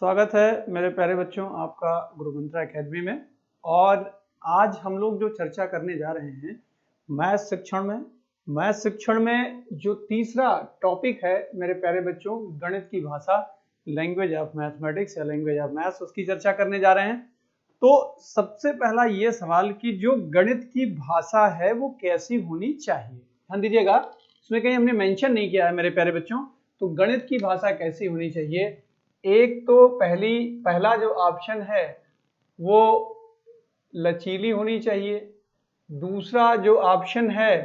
स्वागत है मेरे प्यारे बच्चों आपका गुरु मंत्रा एकेडमी में। और आज हम लोग जो चर्चा करने जा रहे हैं मैथ शिक्षण में जो तीसरा टॉपिक है मेरे प्यारे बच्चों, गणित की भाषा, लैंग्वेज ऑफ मैथमेटिक्स या लैंग्वेज ऑफ मैथ्स, उसकी चर्चा करने जा रहे हैं। तो सबसे पहला ये सवाल कि जो गणित की भाषा है वो कैसी होनी चाहिए, ध्यान दीजिएगा, इसमें कहीं हमने मेंशन नहीं किया है मेरे प्यारे बच्चों। तो गणित की भाषा कैसी होनी चाहिए, एक तो पहला जो ऑप्शन है वो लचीली होनी चाहिए, दूसरा जो ऑप्शन है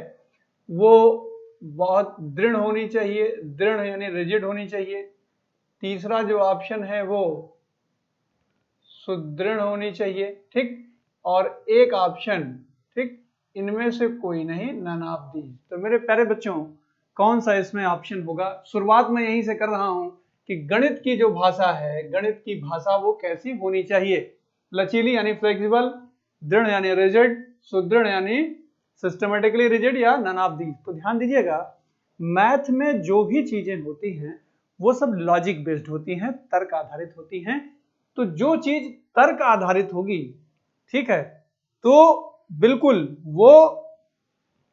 वो बहुत दृढ़ होनी चाहिए, दृढ़ यानी रिजिड होनी चाहिए, तीसरा जो ऑप्शन है वो सुदृढ़ होनी चाहिए, ठीक, और एक ऑप्शन, ठीक, इनमें से कोई नहीं, नन ऑफ दीज। तो मेरे प्यारे बच्चों कौन सा इसमें ऑप्शन होगा? शुरुआत में यहीं से कर रहा हूं कि गणित की जो भाषा है, गणित की भाषा वो कैसी होनी चाहिए, लचीली यानी फ्लेक्सिबल, दृढ़ यानी रिजिड, सुदृढ़ यानी सिस्टमेटिकली रिजिड, या नन ऑफ दीज। तो ध्यान दीजिएगा, मैथ में जो भी चीजें होती हैं वो सब लॉजिक बेस्ड होती हैं, तर्क आधारित होती हैं। तो जो चीज तर्क आधारित होगी, ठीक है, तो बिल्कुल वो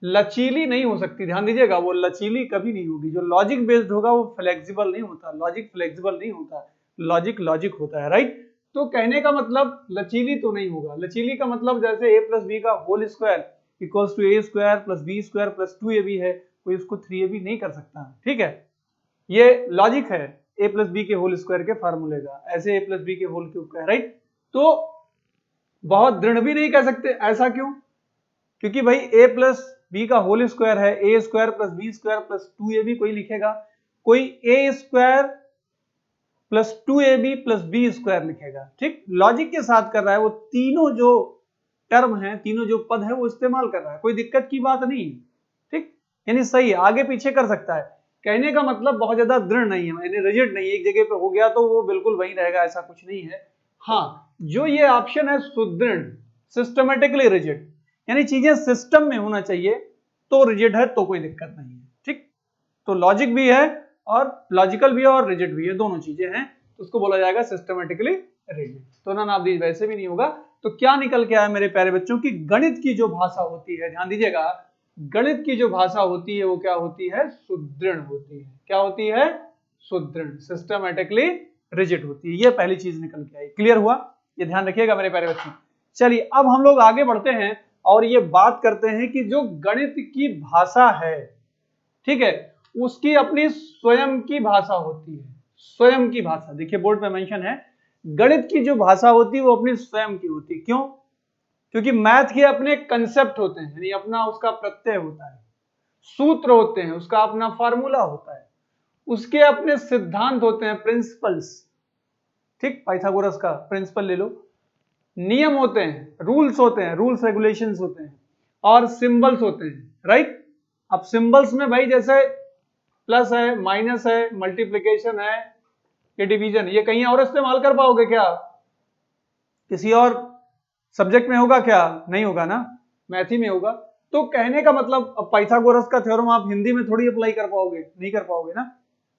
लचीली नहीं हो सकती। ध्यान दीजिएगा, वो लचीली कभी नहीं होगी। जो लॉजिक बेस्ड होगा वो फ्लेक्सिबल नहीं होता, लॉजिक फ्लेक्सिबल नहीं होता, लॉजिक लॉजिक होता है, राइट। तो कहने का मतलब लचीली तो नहीं होगा। लचीली का मतलब जैसे a प्लस बी का whole square equals to A square plus B square plus 2ab है, कोई इसको 3ab नहीं कर सकता, ठीक है। ये लॉजिक है a प्लस बी के होल स्क्वायर के फार्मूले का, ऐसे a प्लस बी के होल क्यूब का, राइट। तो बहुत दृढ़ भी नहीं कह सकते, ऐसा क्यों? क्योंकि भाई a प्लस बी का होल स्क्वायर है, A square plus B square plus 2ab कोई लिखेगा, कोई A square plus 2ab plus B square लिखेगा, ठीक। लॉजिक के साथ कर रहा है, वो तीनों जो टर्म है, तीनों जो पद है वो इस्तेमाल कर रहा है, कोई दिक्कत की बात नहीं, ठीक, यानी सही है, आगे पीछे कर सकता है। कहने का मतलब बहुत ज्यादा दृढ़ नहीं है, यानी रिजिड नहीं है, एक जगह पे हो गया तो वो बिल्कुल वहीं रहेगा, ऐसा कुछ नहीं है। हाँ, जो ये ऑप्शन है सुदृढ़, सिस्टमेटिकली रिजिड, यानी चीजें सिस्टम में होना चाहिए, तो रिजिड है तो कोई दिक्कत नहीं है, ठीक। तो लॉजिक भी है और लॉजिकल भी है और रिजिड भी है, दोनों चीजें हैं, तो उसको बोला जाएगा सिस्टमेटिकली रिजिड। तो नन ऑफ दीज वैसे भी नहीं होगा। तो क्या निकल के आया मेरे प्यारे बच्चों की गणित की जो भाषा होती है, ध्यान दीजिएगा, गणित की जो भाषा होती है वो क्या होती है? सुदृढ़ होती है। क्या होती है? सुदृढ़, सिस्टमेटिकली रिजिड होती है। ये पहली चीज निकल के आई। क्लियर हुआ? ये ध्यान रखिएगा मेरे प्यारे बच्चों। चलिए अब हम लोग आगे बढ़ते हैं और ये बात करते हैं कि जो गणित की भाषा है, ठीक है, उसकी अपनी स्वयं की भाषा होती है। स्वयं की भाषा, देखिए बोर्ड पे मेंशन है, गणित की जो भाषा होती है वो अपनी स्वयं की होती है। क्यों? क्योंकि मैथ के अपने कंसेप्ट होते हैं, यानी अपना उसका प्रत्यय होता है, सूत्र होते हैं, उसका अपना फार्मूला होता है, उसके अपने सिद्धांत होते हैं, प्रिंसिपल्स, ठीक, पाइथागोरस का प्रिंसिपल ले लो, नियम होते हैं, रूल्स होते हैं, रूल्स रेगुलेशंस होते हैं, और सिंबल्स होते हैं, राइट। अब सिंबल्स में भाई जैसे प्लस है, माइनस है, मल्टीप्लिकेशन है, ये डिवीजन, ये कहीं और इस्तेमाल कर पाओगे क्या? किसी और सब्जेक्ट में होगा क्या? नहीं होगा ना, मैथ ही में होगा। तो कहने का मतलब अब पाइथागोरस का थ्योरम आप हिंदी में थोड़ी अप्लाई कर पाओगे, नहीं कर पाओगे ना,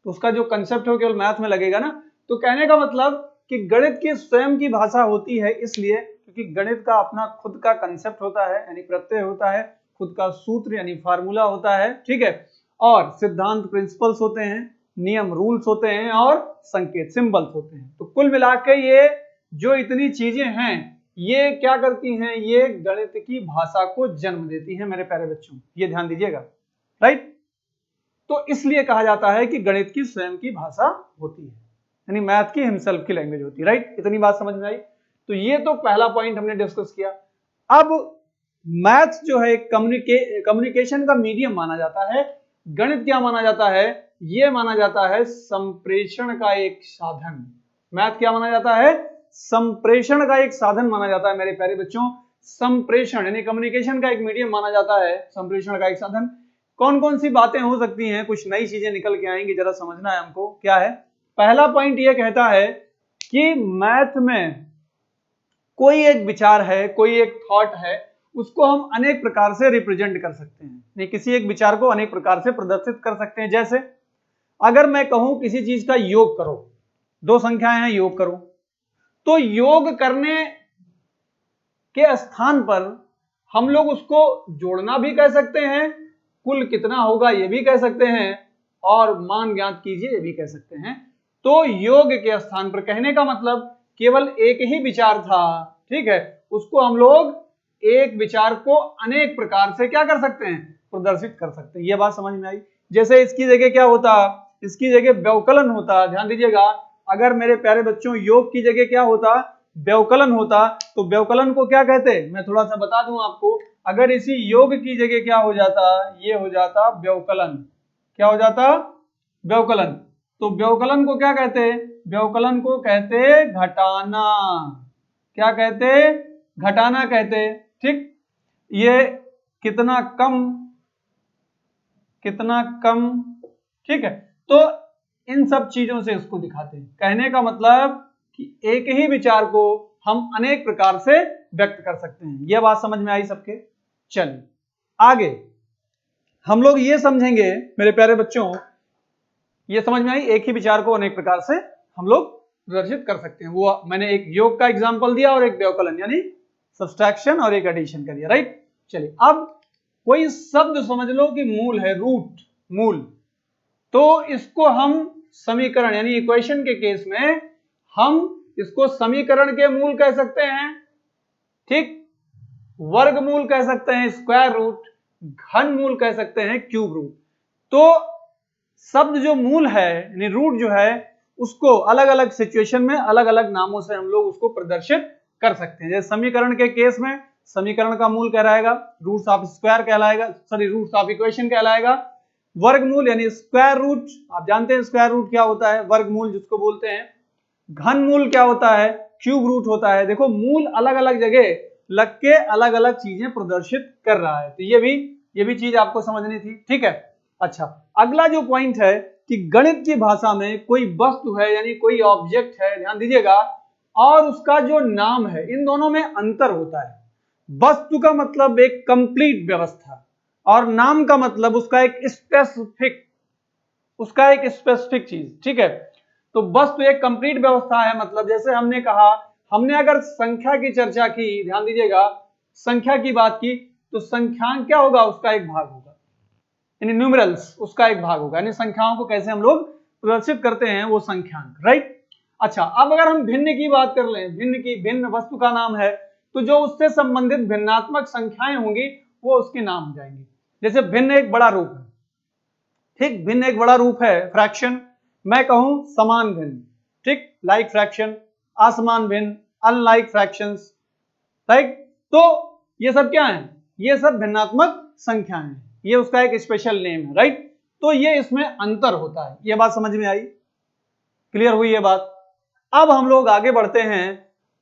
तो उसका जो कंसेप्ट है केवल मैथ में लगेगा ना। तो कहने का मतलब कि गणित की स्वयं की भाषा होती है, इसलिए क्योंकि गणित का अपना खुद का कंसेप्ट होता है, यानी प्रत्यय होता है, खुद का सूत्र यानी फार्मूला होता है, ठीक है, और सिद्धांत प्रिंसिपल्स होते हैं, नियम रूल्स होते हैं, और संकेत सिंबल्स होते हैं। तो कुल मिलाकर ये जो इतनी चीजें हैं ये क्या करती हैं? ये गणित की भाषा को जन्म देती हैं मेरे प्यारे बच्चों, ये ध्यान दीजिएगा, राइट। तो इसलिए कहा जाता है कि गणित की स्वयं की भाषा होती है, यानी मैथ की हिमसेल्फ की लैंग्वेज होती है, राइट। इतनी बात समझ में आई? तो ये तो पहला पॉइंट हमने डिस्कस किया। अब मैथ जो है कम्युनिकेशन का मीडियम माना जाता है, गणित क्या माना जाता है? ये माना जाता है संप्रेषण का एक साधन। मैथ क्या माना जाता है? संप्रेषण का एक साधन माना जाता है मेरे प्यारे बच्चों। संप्रेषण यानी कम्युनिकेशन का एक मीडियम माना जाता है, संप्रेषण का एक साधन। कौन कौन सी बातें हो सकती हैं? कुछ नई चीजें निकल के आएंगी, जरा समझना है हमको। क्या है? पहला पॉइंट ये कहता है कि मैथ में कोई एक विचार है, कोई एक थॉट है, उसको हम अनेक प्रकार से रिप्रेजेंट कर सकते हैं, नहीं, किसी एक विचार को अनेक प्रकार से प्रदर्शित कर सकते हैं। जैसे अगर मैं कहूं किसी चीज का योग करो, दो संख्याएं हैं, योग करो। तो योग करने के स्थान पर हम लोग उसको जोड़ना भी कह सकते हैं, कुल कितना होगा ये भी कह सकते हैं, और मान ज्ञात कीजिए ये भी कह सकते हैं। तो योग के स्थान पर, कहने का मतलब केवल एक ही विचार था, ठीक है, उसको हम लोग एक विचार को अनेक प्रकार से क्या कर सकते हैं, प्रदर्शित कर सकते हैं। ये बात समझ में आई। जैसे इसकी जगह क्या होता, इसकी जगह व्यवकलन होता। ध्यान दीजिएगा, अगर मेरे प्यारे बच्चों योग की जगह क्या होता, व्यवकलन होता, तो व्यवकलन को क्या कहते हैं, मैं थोड़ा सा बता दूं आपको। अगर इसी योग की जगह क्या हो जाता, ये हो जाता व्यवकलन। क्या हो जाता, व्यवकलन। तो व्यवकलन को क्या कहते हैं, व्यवकलन को कहते घटाना। क्या कहते, घटाना कहते, ठीक। ये कितना कम, कितना कम, ठीक है। तो इन सब चीजों से इसको दिखाते हैं। कहने का मतलब कि एक ही विचार को हम अनेक प्रकार से व्यक्त कर सकते हैं। यह बात समझ में आई सबके। चलिए आगे हम लोग ये समझेंगे मेरे प्यारे बच्चों, ये समझ में आई, एक ही विचार को अनेक प्रकार से हम लोग प्रदर्शित कर सकते हैं। वो मैंने एक योग का एग्जांपल दिया और एक व्यवकलन यानी सब्सट्रैक्शन और एक एडिशन कर दिया, राइट। चलिए अब कोई शब्द समझ लो कि मूल है, रूट, मूल, तो इसको हम समीकरण यानी इक्वेशन के केस में हम इसको समीकरण के मूल कह सकते हैं, ठीक, वर्गमूल कह सकते हैं, स्क्वायर रूट, घन मूल कह सकते हैं, क्यूब रूट। तो शब्द जो मूल है यानी रूट जो है, उसको अलग अलग सिचुएशन में अलग अलग नामों से हम लोग उसको प्रदर्शित कर सकते हैं। जैसे समीकरण के केस में समीकरण का मूल कहलाएगा, रूट्स ऑफ स्क्वायर कहलाएगा, सॉरी रूट्स ऑफ इक्वेशन कहलाएगा। वर्गमूल यानी स्क्वायर रूट, आप जानते हैं स्क्वायर रूट क्या होता है, वर्गमूल जिसको बोलते हैं। घन मूल क्या होता है, क्यूब रूट होता है। देखो मूल अलग अलग जगह लग के अलग अलग चीजें प्रदर्शित कर रहा है, तो ये भी चीज आपको समझनी थी, ठीक है। अच्छा, अगला जो पॉइंट है कि गणित की भाषा में कोई वस्तु है यानी कोई ऑब्जेक्ट है, ध्यान दीजिएगा, और उसका जो नाम है, इन दोनों में अंतर होता है। वस्तु का मतलब एक कंप्लीट व्यवस्था और नाम का मतलब उसका एक स्पेसिफिक चीज, ठीक है। तो वस्तु एक कंप्लीट व्यवस्था है, मतलब जैसे हमने कहा, हमने अगर संख्या की चर्चा की, ध्यान दीजिएगा, संख्या की बात की, तो संख्यांक क्या होगा, उसका एक भाग होगा, यानी न्यूमेरल्स उसका एक भाग होगा, यानी संख्याओं को कैसे हम लोग प्रदर्शित करते हैं वो संख्यांक, राइट। अच्छा, अब अगर हम भिन्न की बात कर लें, भिन्न वस्तु का नाम है, तो जो उससे संबंधित भिन्नात्मक संख्याएं होंगी वो उसके नाम हो जाएंगे। जैसे भिन्न एक बड़ा रूप है, ठीक, भिन्न एक बड़ा रूप है, फ्रैक्शन। मैं कहूं समान भिन्न, ठीक, लाइक फ्रैक्शन, असमान भिन्न, अनलाइक फ्रैक्शंस, राइट। तो ये सब क्या है, ये सब भिन्नात्मक संख्याएं हैं, ये उसका एक स्पेशल नेम है, राइट। तो ये इसमें अंतर होता है। ये बात समझ में आई, क्लियर हुई ये बात। अब हम लोग आगे बढ़ते हैं।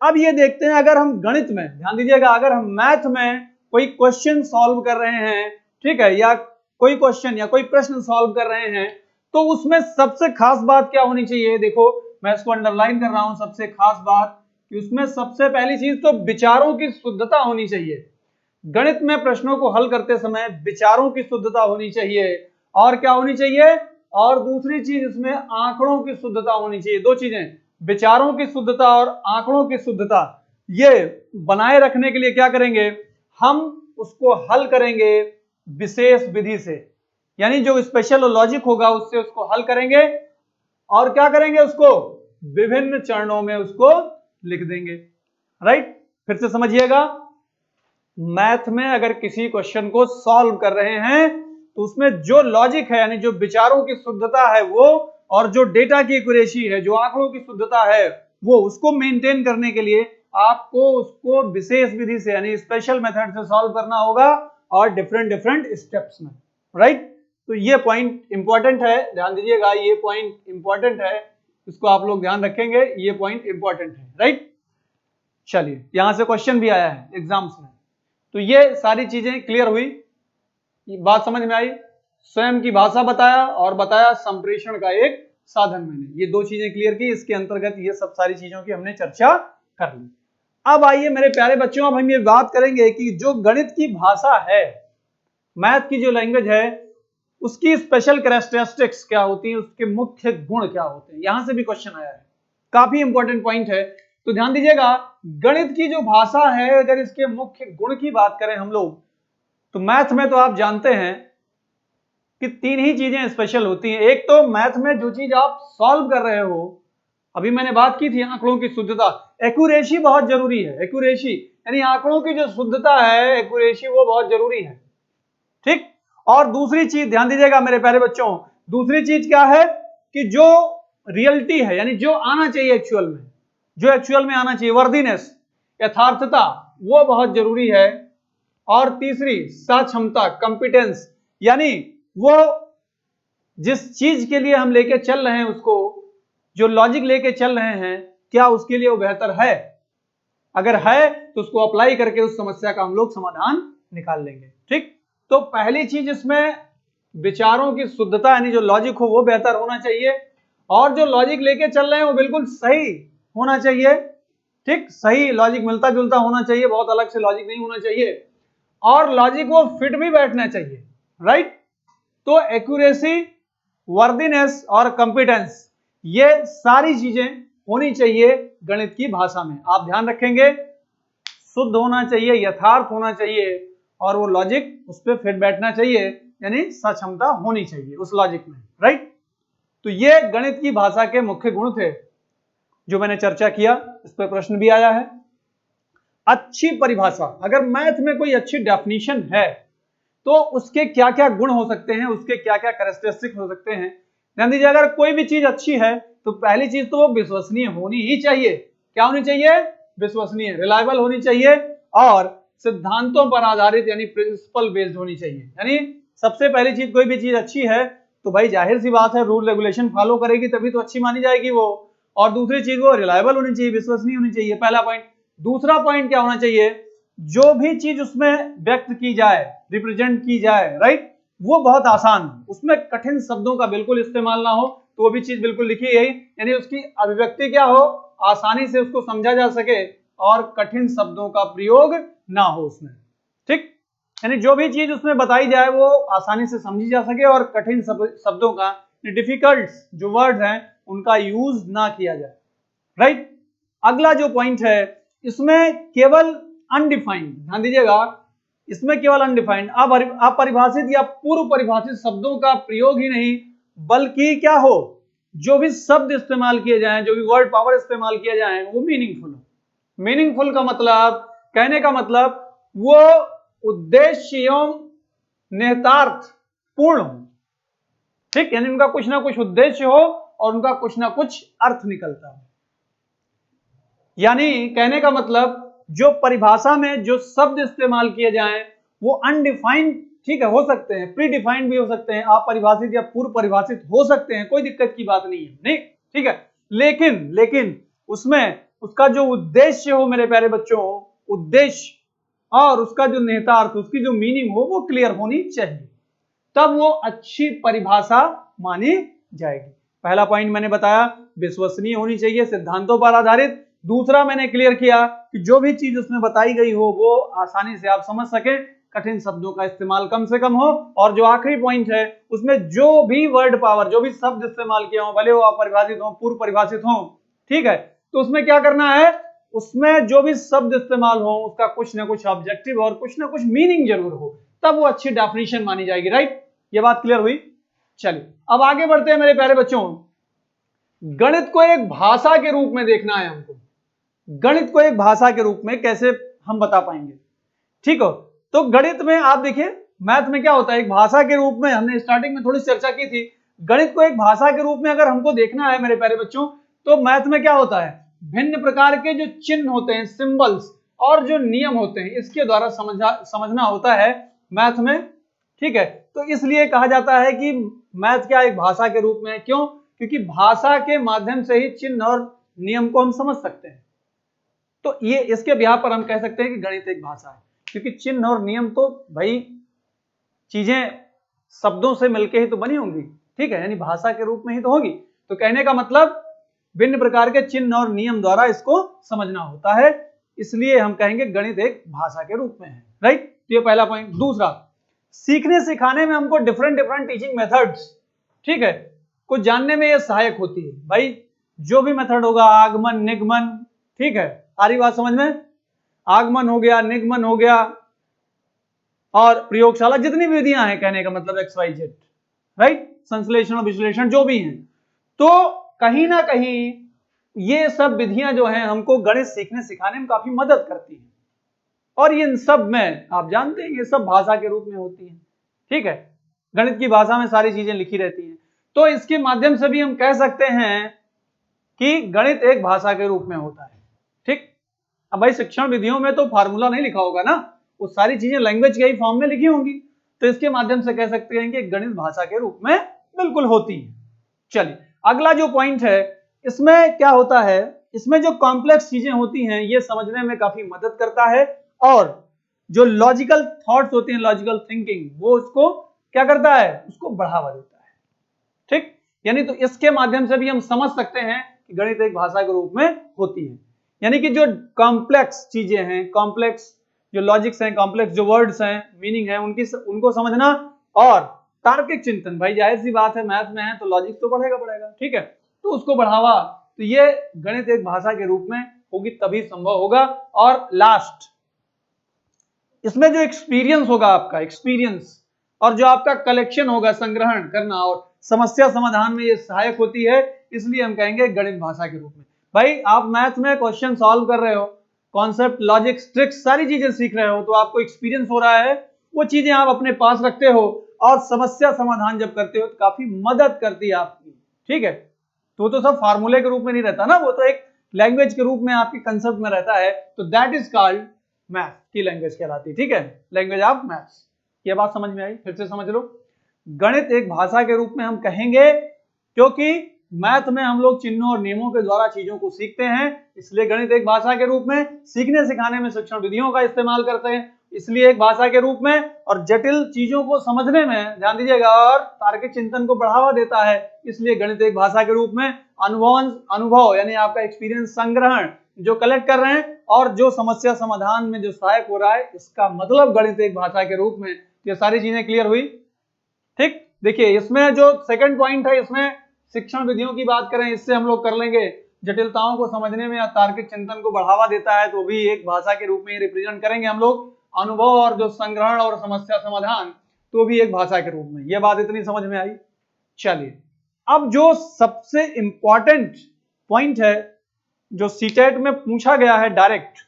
अब ये देखते हैं, अगर हम गणित में, ध्यान दीजिएगा, अगर हम मैथ में कोई क्वेश्चन सॉल्व कर रहे हैं, ठीक है, या कोई क्वेश्चन या कोई प्रश्न सॉल्व कर रहे हैं, तो उसमें सबसे खास बात क्या होनी चाहिए, देखो मैं इसको अंडरलाइन कर रहा हूं, सबसे खास बात कि उसमें सबसे पहली चीज तो विचारों की शुद्धता होनी चाहिए। गणित में प्रश्नों को हल करते समय विचारों की शुद्धता होनी चाहिए, और क्या होनी चाहिए, और दूसरी चीज इसमें आंकड़ों की शुद्धता होनी चाहिए। दो चीजें, विचारों की शुद्धता और आंकड़ों की शुद्धता, ये बनाए रखने के लिए क्या करेंगे, हम उसको हल करेंगे विशेष विधि से, यानी जो स्पेशल लॉजिक होगा उससे उसको हल करेंगे, और क्या करेंगे, उसको विभिन्न चरणों में उसको लिख देंगे, राइट। फिर से समझिएगा, मैथ में अगर किसी क्वेश्चन को सॉल्व कर रहे हैं तो उसमें जो लॉजिक है यानी जो विचारों की शुद्धता है वो, और जो डेटा की एक्यूरेसी है, जो आंकड़ों की शुद्धता है वो, उसको मेंटेन करने के लिए आपको उसको विशेष विधि से यानी स्पेशल मेथड से सॉल्व करना होगा, और डिफरेंट स्टेप्स में, राइट। तो ये पॉइंट इंपॉर्टेंट है, ध्यान दीजिएगा, ये पॉइंट इंपॉर्टेंट है, इसको आप लोग ध्यान रखेंगे, ये पॉइंट इंपॉर्टेंट है, राइट। चलिए, यहां से क्वेश्चन भी आया है एग्जाम्स में, तो ये सारी चीजें क्लियर हुई, बात समझ में आई। स्वयं की भाषा बताया और बताया संप्रेषण का एक साधन, मैंने ये दो चीजें क्लियर की, इसके अंतर्गत ये सब सारी चीजों की हमने चर्चा कर ली। अब आइए मेरे प्यारे बच्चों, अब हम ये बात करेंगे कि जो गणित की भाषा है, मैथ की जो लैंग्वेज है, उसकी स्पेशल कैरेक्टरिस्टिक्स क्या होती है, उसके मुख्य गुण क्या होते हैं। यहां से भी क्वेश्चन आया है, काफी इंपॉर्टेंट पॉइंट है। तो ध्यान दीजिएगा, गणित की जो भाषा है, अगर इसके मुख्य गुण की बात करें हम लोग, तो मैथ में तो आप जानते हैं कि तीन ही चीजें स्पेशल होती हैं। एक तो मैथ में जो चीज आप सॉल्व कर रहे हो, अभी मैंने बात की थी आंकड़ों की शुद्धता, एक्यूरेसी बहुत जरूरी है। एक्यूरेसी यानी आंकड़ों की जो शुद्धता है, एक्यूरेसी वो बहुत जरूरी है, ठीक। और दूसरी चीज ध्यान दीजिएगा मेरे प्यारे बच्चों, दूसरी चीज क्या है कि जो रियलिटी है, यानी जो आना चाहिए एक्चुअल में, जो एक्चुअल में आना चाहिए, वर्दीनेस, यथार्थता, वो बहुत जरूरी है। और तीसरी सक्षमता, कॉम्पिटेंस, यानी वो जिस चीज के लिए हम लेके चल रहे हैं उसको, जो लॉजिक लेके चल रहे हैं, क्या उसके लिए वो बेहतर है? अगर है तो उसको अप्लाई करके उस समस्या का हम लोग समाधान निकाल लेंगे, ठीक। तो पहली चीज इसमें विचारों की शुद्धता, यानी जो लॉजिक हो वो बेहतर होना चाहिए, और जो लॉजिक लेके चल रहे हैं वो बिल्कुल सही होना चाहिए, ठीक। सही लॉजिक, मिलता जुलता होना चाहिए, बहुत अलग से लॉजिक नहीं होना चाहिए, और लॉजिक वो फिट भी बैठना चाहिए, राइट। तो एक्यूरेसी, वर्दीनेस और कॉम्पिटेंस, ये सारी चीजें होनी चाहिए गणित की भाषा में। आप ध्यान रखेंगे, शुद्ध होना चाहिए, यथार्थ होना चाहिए, और वो लॉजिक उस पर फिट बैठना चाहिए, यानी सक्षमता होनी चाहिए उस लॉजिक में, राइट। तो ये गणित की भाषा के मुख्य गुण थे जो मैंने चर्चा किया। इस पर प्रश्न भी आया है। अच्छी परिभाषा, अगर मैथ में कोई अच्छी डेफिनेशन है तो उसके क्या क्या गुण हो सकते हैं, उसके क्या क्या कैरेक्टरिस्टिक हो सकते हैं। ध्यान दीजिए, अगर कोई भी चीज अच्छी है तो पहली चीज तो वो विश्वसनीय होनी ही चाहिए। क्या होनी चाहिए? विश्वसनीय, रिलायबल होनी चाहिए, और सिद्धांतों पर आधारित यानी प्रिंसिपल बेस्ड होनी चाहिए। यानी सबसे पहली चीज, कोई भी चीज अच्छी है तो भाई जाहिर सी बात है रूल रेगुलेशन फॉलो करेगी तभी तो अच्छी मानी जाएगी वो। और दूसरी चीज वो रिलायबल होनी चाहिए, विश्वसनीय होनी चाहिए, पहला पॉइंट। दूसरा पॉइंट क्या होना चाहिए? जो भी चीज उसमें व्यक्त की जाए, रिप्रेजेंट की जाए, राइट, वो बहुत आसान हो, उसमें कठिन शब्दों का बिल्कुल इस्तेमाल ना हो, तो वो भी चीज बिल्कुल लिखी गई, यानी उसकी अभिव्यक्ति क्या हो, आसानी से उसको समझा जा सके और कठिन शब्दों का प्रयोग ना हो उसमें, ठीक। यानी जो भी चीज उसमें बताई जाए वो आसानी से समझी जा सके और कठिन शब्दों का, डिफिकल्ट जो वर्ड्स हैं उनका यूज ना किया जाए, राइट। अगला जो पॉइंट है, इसमें केवल अनडिफाइंड, ध्यान दीजिएगा, इसमें केवल अनडिफाइंड, अपरिभाषित या पूर्व परिभाषित शब्दों का प्रयोग ही नहीं, बल्कि क्या हो, जो भी शब्द इस्तेमाल किए जाएं, जो भी वर्ड पावर इस्तेमाल किया जाए वो मीनिंगफुल हो। मीनिंगफुल का मतलब, कहने का मतलब, वो उद्देश्य एवं निहितार्थ पूर्ण हो, ठीक। यानी उनका कुछ ना कुछ उद्देश्य हो और उनका कुछ ना कुछ अर्थ निकलता है। यानी कहने का मतलब, जो परिभाषा में जो शब्द इस्तेमाल किए जाएं वो अनडिफाइंड, ठीक है, हो सकते हैं, प्री डिफाइंड भी हो सकते हैं, अपरिभाषित या पूर्व परिभाषित हो सकते हैं, कोई दिक्कत की बात नहीं है, नहीं, ठीक है। लेकिन उसमें उसका जो उद्देश्य हो मेरे प्यारे बच्चों, उद्देश्य और उसका जो निहितार्थ, उसकी जो मीनिंग हो वो क्लियर होनी चाहिए, तब वो अच्छी परिभाषा मानी जाएगी। पहला पॉइंट मैंने बताया, विश्वसनीय होनी चाहिए, सिद्धांतों पर आधारित। दूसरा मैंने क्लियर किया कि जो भी चीज उसमें बताई गई हो वो आसानी से आप समझ सके, कठिन शब्दों का इस्तेमाल कम से कम हो। और जो आखिरी पॉइंट है, उसमें जो भी वर्ड पावर, जो भी शब्द इस्तेमाल किए हो, भले वो अपरिभाषित हो, पूर्व परिभाषित हो, ठीक है, तो उसमें क्या करना है, उसमें जो भी शब्द इस्तेमाल हो उसका कुछ ना कुछ ऑब्जेक्टिव और कुछ ना कुछ मीनिंग जरूर हो, तब वो अच्छी डेफिनेशन मानी जाएगी, राइट। ये बात क्लियर हुई। चलिए अब आगे बढ़ते हैं मेरे प्यारे बच्चों। गणित को एक भाषा के रूप में देखना है हमको। गणित को एक भाषा के रूप में कैसे हम बता पाएंगे, ठीक हो। तो गणित में आप देखिए, मैथ में क्या होता है, एक भाषा के रूप में, हमने स्टार्टिंग में थोड़ी चर्चा की थी, गणित को एक भाषा के रूप में अगर हमको देखना है मेरे प्यारे बच्चों, तो मैथ में क्या होता है, भिन्न प्रकार के जो चिन्ह होते हैं, सिंबल्स, और जो नियम होते हैं, इसके द्वारा समझना होता है मैथ में, ठीक है। तो इसलिए कहा जाता है कि मैथ क्या एक भाषा के रूप में है। क्यों? क्योंकि भाषा के माध्यम से ही चिन्ह और नियम को हम समझ सकते हैं। तो ये इसके बिहार पर हम कह सकते हैं कि गणित एक भाषा है, क्योंकि चिन्ह और नियम तो भाई चीजें शब्दों से मिलकर ही तो बनी होंगी, ठीक है, यानी भाषा के रूप में ही तो होगी। तो कहने का मतलब भिन्न प्रकार के चिन्ह और नियम द्वारा इसको समझना होता है, इसलिए हम कहेंगे गणित एक भाषा के रूप में है, राइट। तो ये पहला पॉइंट। दूसरा, सीखने सिखाने में हमको डिफरेंट टीचिंग मेथड्स, ठीक है, को जानने में ये सहायक होती है। भाई जो भी मेथड होगा, आगमन, निगमन, ठीक है, आ रही बात समझ में? आगमन हो गया, निगमन हो गया, और प्रयोगशाला, जितनी भी विधियां हैं, कहने का मतलब XYZ, राइट, संश्लेषण और विश्लेषण जो भी हैं, तो कहीं ना कहीं ये सब विधियां जो हैं हमको गणित सीखने सिखाने में काफी मदद करती हैं। और इन सब में आप जानते हैं ये सब भाषा के रूप में होती है, ठीक है, गणित की भाषा में सारी चीजें लिखी रहती हैं। तो इसके माध्यम से भी हम कह सकते हैं कि गणित एक भाषा के रूप में होता है, ठीक। अब भाई शिक्षण विधियों में तो फार्मूला नहीं लिखा होगा ना, वो सारी चीजें लैंग्वेज के ही फॉर्म में लिखी होंगी, तो इसके माध्यम से कह सकते हैं कि गणित भाषा के रूप में बिल्कुल होती है। चलिए अगला जो पॉइंट है, इसमें क्या होता है, इसमें जो कॉम्प्लेक्स चीजें होती हैं ये समझने में काफी मदद करता है, और जो लॉजिकल थॉट्स होते हैं, लॉजिकल थिंकिंग, वो उसको क्या करता है, उसको बढ़ावा देता है, ठीक। यानी तो इसके माध्यम से भी हम समझ सकते हैं कि गणित एक भाषा के रूप में होती है। यानी कि जो कॉम्प्लेक्स चीजें हैं, कॉम्प्लेक्स जो लॉजिक्स हैं, कॉम्प्लेक्स जो वर्ड्स हैं, मीनिंग है उनको समझना, और तार्किक चिंतन, भाई जाहिर सी बात है मैथ में है तो लॉजिक तो बढ़ेगा, ठीक है, तो उसको बढ़ावा, तो ये गणित एक भाषा के रूप में होगी तभी संभव होगा। और लास्ट, इसमें जो एक्सपीरियंस होगा, आपका एक्सपीरियंस, और जो आपका कलेक्शन होगा, संग्रहण करना और समस्या समाधान में ये सहायक होती है, इसलिए हम कहेंगे गणित भाषा के रूप में। भाई आप मैथ में क्वेश्चन सॉल्व कर रहे हो, कॉन्सेप्ट, लॉजिक, ट्रिक्स, सारी चीजें सीख रहे हो, तो आपको एक्सपीरियंस हो रहा है, वो चीजें आप अपने पास रखते हो, और समस्या समाधान जब करते हो तो काफी मदद करती है आपकी, ठीक है। तो वो तो सब फार्मूले के रूप में नहीं रहता ना, वो तो एक लैंग्वेज के रूप में आपके कंसेप्ट में रहता है, तो दैट इज कॉल्ड मैथ की लैंग्वेज कहलाती है, ठीक है, लैंग्वेज ऑफ मैथ्स। ये बात समझ में आई? फिर से समझ लो, गणित एक भाषा के रूप में हम कहेंगे क्योंकि मैथ में हम लोग चिन्हों और नियमों के द्वारा चीजों को सीखते हैं, इसलिए गणित एक भाषा के रूप में, सीखने सिखाने में शिक्षण विधियों का इस्तेमाल करते हैं, इसलिए एक भाषा के रूप में, और जटिल चीजों को समझने में, ध्यान दीजिएगा, और तार्किक चिंतन को बढ़ावा देता है, इसलिए गणित एक भाषा के रूप में। अनुभव यानी आपका एक्सपीरियंस, संग्रहण जो कलेक्ट कर रहे हैं, और जो समस्या समाधान में जो सहायक हो रहा है, इसका मतलब गणित एक भाषा के रूप में। ये सारी चीजें क्लियर हुई, ठीक। देखिए इसमें जो सेकंड पॉइंट है, इसमें शिक्षण विधियों की बात करें, इससे हम लोग कर लेंगे, जटिलताओं को समझने में या तार्किक चिंतन को बढ़ावा देता है, तो भी एक भाषा के रूप में रिप्रेजेंट करेंगे हम लोग। अनुभव और जो संग्रहण और समस्या समाधान, तो भी एक भाषा के रूप में। यह बात इतनी समझ में आई? चलिए अब जो सबसे इंपॉर्टेंट पॉइंट है, जो सीटेट में पूछा गया है, डायरेक्ट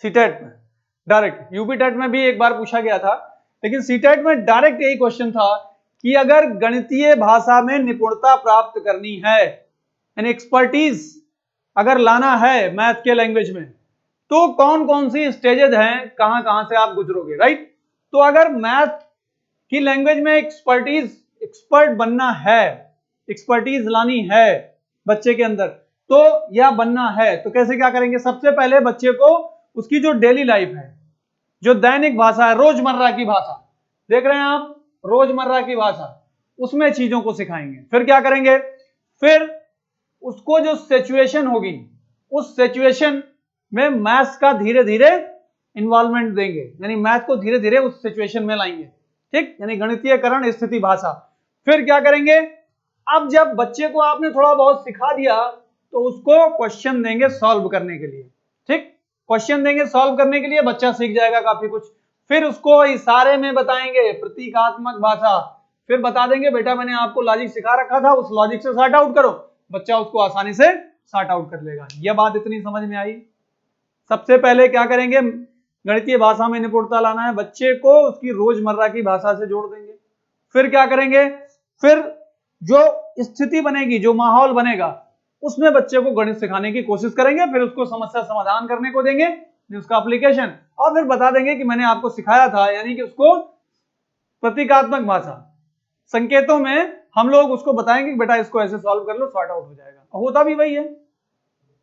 सीटेट में, डायरेक्ट यूपी टेट में भी एक बार पूछा गया था, लेकिन सीटेट में डायरेक्ट यही क्वेश्चन था कि अगर गणितीय भाषा में निपुणता प्राप्त करनी है, यानी एक्सपर्टीज अगर लाना है मैथ के लैंग्वेज में, तो कौन कौन सी स्टेजेस हैं, कहां कहां से आप गुजरोगे, राइट। तो अगर मैथ की लैंग्वेज में एक्सपर्ट बनना है, एक्सपर्टीज लानी है बच्चे के अंदर, तो या बनना है, तो कैसे क्या करेंगे? सबसे पहले बच्चे को उसकी जो डेली लाइफ है, जो दैनिक भाषा है, रोजमर्रा की भाषा, देख रहे हैं आप, रोजमर्रा की भाषा, उसमें चीजों को सिखाएंगे। फिर क्या करेंगे? फिर उसको जो सिचुएशन होगी, उस सिचुएशन में मैथ्स का धीरे धीरे इन्वॉल्वमेंट देंगे, यानी मैथ को धीरे धीरे उस सिचुएशन में लाएंगे, ठीक, यानी गणितीयकरण स्थिति भाषा। फिर क्या करेंगे? अब जब बच्चे को आपने थोड़ा बहुत सिखा दिया, तो उसको क्वेश्चन देंगे सॉल्व करने के लिए, ठीक, क्वेश्चन देंगे सॉल्व करने के लिए, बच्चा सीख जाएगा काफी कुछ। फिर उसको इशारे में बताएंगे, प्रतीकात्मक भाषा, फिर बता देंगे बेटा मैंने आपको लॉजिक सिखा रखा था, उस लॉजिक से सॉर्ट आउट करो, बच्चा उसको आसानी से सॉर्ट आउट कर लेगा। यह बात इतनी समझ में आई? सबसे पहले क्या करेंगे? गणितीय भाषा में निपुणता लाना है, बच्चे को उसकी रोजमर्रा की भाषा से जोड़ देंगे। फिर क्या करेंगे? फिर जो स्थिति बनेगी, जो माहौल बनेगा, उसमें बच्चे को गणित सिखाने की कोशिश करेंगे, फिर उसको समस्या समाधान करने को देंगे, उसका एप्लीकेशन, और फिर बता देंगे कि मैंने आपको सिखाया था, यानी कि उसको प्रतीकात्मक भाषा, संकेतों में हम लोग उसको बताएंगे कि बेटा इसको ऐसे सॉल्व कर लो, सॉर्ट आउट हो जाएगा। होता भी वही है,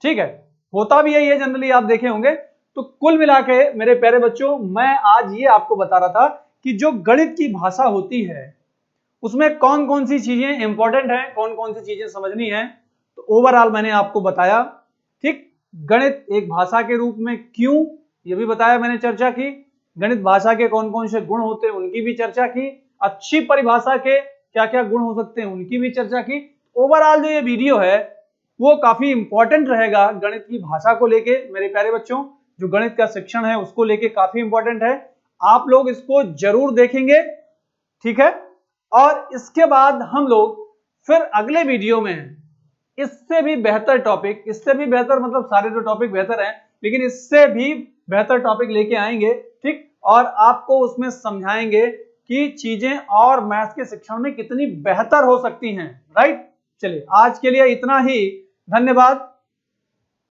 ठीक है, होता भी यही है, जनरली आप देखे होंगे। तो कुल मिला के मेरे प्यारे बच्चों, मैं आज ये आपको बता रहा था कि जो गणित की भाषा होती है, उसमें कौन कौन सी चीजें इंपॉर्टेंट है, कौन कौन सी चीजें समझनी है, तो ओवरऑल मैंने आपको बताया, ठीक। गणित एक भाषा के रूप में क्यों, ये भी बताया मैंने, चर्चा की। गणित भाषा के कौन कौन से गुण होते हैं, उनकी भी चर्चा की। अच्छी परिभाषा के क्या क्या गुण हो सकते हैं, उनकी भी चर्चा की। ओवरऑल जो ये वीडियो है, वो काफी इंपॉर्टेंट रहेगा गणित की भाषा को लेके मेरे प्यारे बच्चों। जो गणित का शिक्षण है उसको लेके काफी इंपॉर्टेंट है, आप लोग इसको जरूर देखेंगे, ठीक है। और इसके बाद हम लोग फिर अगले वीडियो में इससे भी बेहतर टॉपिक, इससे भी बेहतर मतलब सारे जो टॉपिक बेहतर हैं, लेकिन इससे भी बेहतर टॉपिक लेके आएंगे, ठीक। और आपको उसमें समझाएंगे कि चीजें और मैथ्स के शिक्षण में कितनी बेहतर हो सकती हैं, राइट। चलिए आज के लिए इतना ही, धन्यवाद।